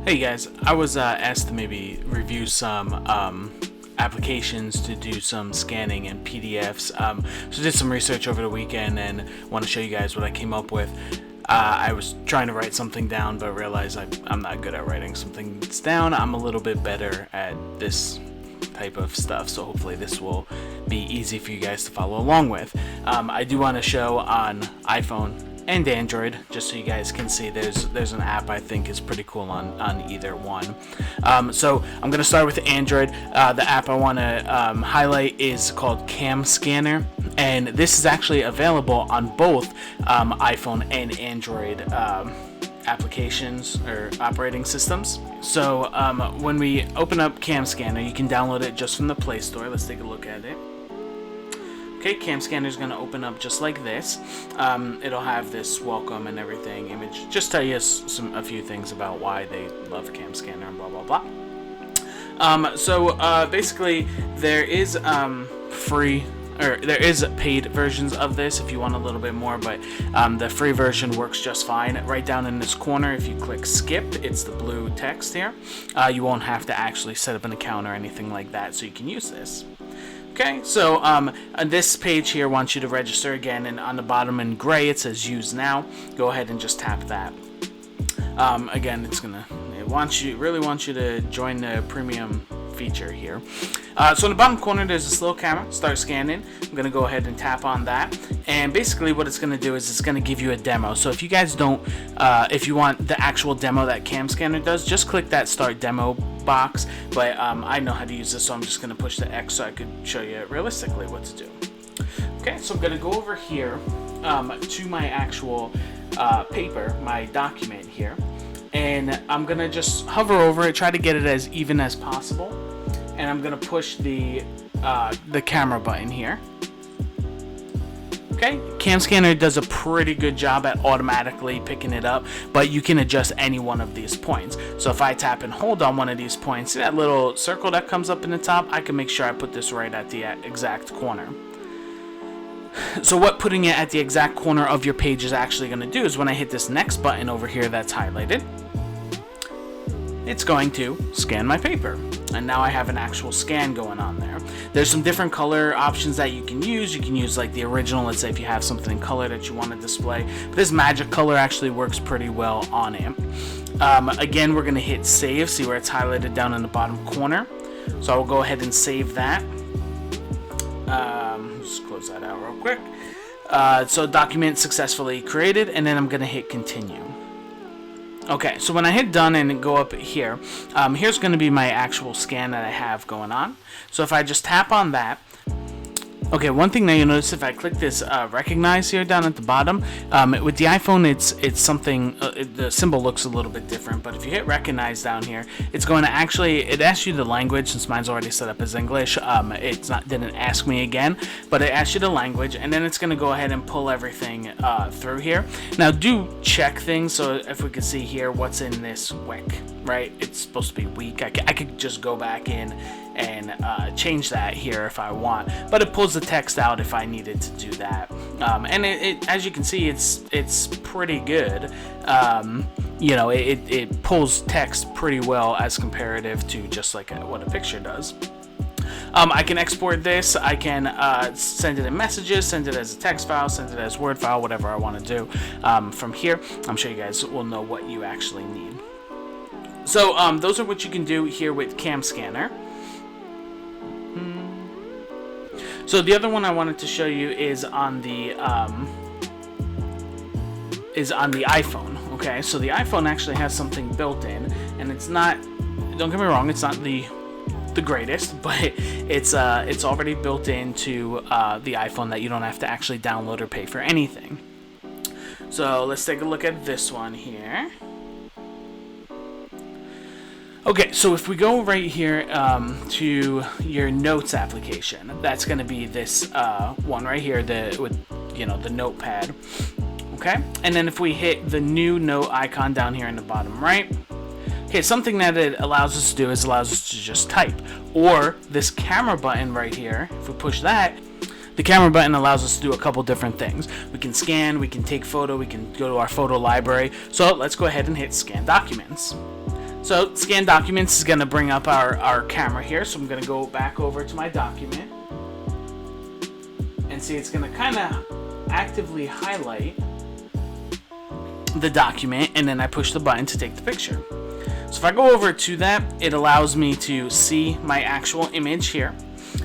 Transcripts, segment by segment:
Hey guys, I was asked to maybe review some applications to do some scanning and PDFs. So I did some research over the weekend and want to show you guys what I came up with. I was trying to write something down, but realized I'm not good at writing something down. I'm a little bit better at this type of stuff, so hopefully this will be easy for you guys to follow along with. I do want to show on iPhone and Android, just so you guys can see there's an app I think is pretty cool on either one. So I'm going to start with Android. The app I want to highlight is called CamScanner, and this is actually available on both iPhone and Android applications or operating systems. So when we open up CamScanner, you can download it just from the Play Store. Let's take a look at it. Okay, CamScanner is going to open up just like this. It'll have this welcome and everything image. Just tell you a few things about why they love CamScanner and blah blah blah. So basically, there is there is paid versions of this if you want a little bit more, but the free version works just fine. Right down in this corner, if you click skip, it's the blue text here. You won't have to actually set up an account or anything like that, so you can use this. Okay, so on this page here wants you to register again, and on the bottom in gray it says use now. Go ahead and just tap that. Again, it really wants you to join the premium feature here. So in the bottom corner there's this little camera, start scanning. I'm going to go ahead and tap on that, and basically what it's going to do is it's going to give you a demo. So if you guys don't, if you want the actual demo that CamScanner does, just click that start demo box, but I know how to use this, so I'm just going to push the X so I could show you realistically what to do. Okay, so I'm going to go over here to my actual paper, my document here, and I'm going to just hover over it, try to get it as even as possible, and I'm going to push the camera button here. Okay, CamScanner does a pretty good job at automatically picking it up, but you can adjust any one of these points. So if I tap and hold on one of these points, see that little circle that comes up in the top? I can make sure I put this right at the exact corner. So what putting it at the exact corner of your page is actually going to do is when I hit this next button over here that's highlighted, it's going to scan my paper, and now I have an actual scan going on there. There's some different color options that you can use. You can use like the original, let's say if you have something in color that you want to display, but this magic color actually works pretty well on it. Again, we're going to hit save, see where it's highlighted down in the bottom corner. So I will go ahead and save that. Just close that out real quick. So document successfully created, and then I'm going to hit continue. Okay, so when I hit done and go up here, here's going to be my actual scan that I have going on. So if I just tap on that, okay, one thing that you'll notice if I click this recognize here down at the bottom, with the iPhone it's something, the symbol looks a little bit different, but if you hit recognize down here, it's going to actually, it asks you the language. Since mine's already set up as English, didn't ask me again, but it asks you the language, and then it's going to go ahead and pull everything through here. Now do check things, so if we can see here what's in this WIC, right? It's supposed to be weak. I could just go back in and change that here if I want, but it pulls the text out if I needed to do that, and it as you can see it's pretty good. You know, it pulls text pretty well as comparative to just like what a picture does. I can export this, I can send it in messages, send it as a text file, send it as Word file, whatever I want to do. From here, I'm sure you guys will know what you actually need. So those are what you can do here with CamScanner. So the other one I wanted to show you is on the iPhone. Okay, so the iPhone actually has something built in, and it's not. Don't get me wrong, it's not the greatest, but it's already built into the iPhone that you don't have to actually download or pay for anything. So let's take a look at this one here. Okay, so if we go right here to your Notes application, that's going to be this one right here, with the notepad. Okay, and then if we hit the new note icon down here in the bottom right, okay, something that it allows us to do is allows us to just type, or this camera button right here. If we push that, the camera button allows us to do a couple different things. We can scan, we can take photo, we can go to our photo library. So let's go ahead and hit scan documents. So scan documents is going to bring up our camera here. So I'm going to go back over to my document. And see, it's going to kind of actively highlight the document, and then I push the button to take the picture. So if I go over to that, it allows me to see my actual image here.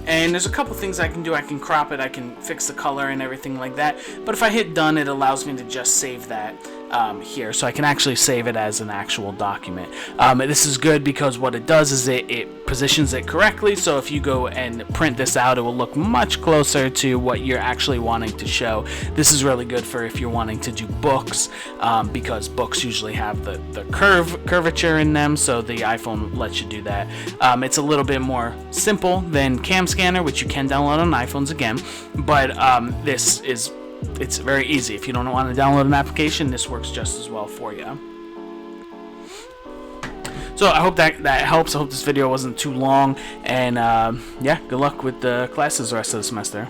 And there's a couple things I can do. I can crop it, I can fix the color and everything like that. But if I hit done, it allows me to just save that here. So I can actually save it as an actual document. This is good because what it does is it positions it correctly. So if you go and print this out, it will look much closer to what you're actually wanting to show. This is really good for if you're wanting to do books, because books usually have the curvature in them. So the iPhone lets you do that. It's a little bit more simple than CamScanner, which you can download on iPhones again. But it's very easy. If you don't want to download an application, this works just as well for you. So I hope that helps. I hope this video wasn't too long. And yeah, good luck with the classes the rest of the semester.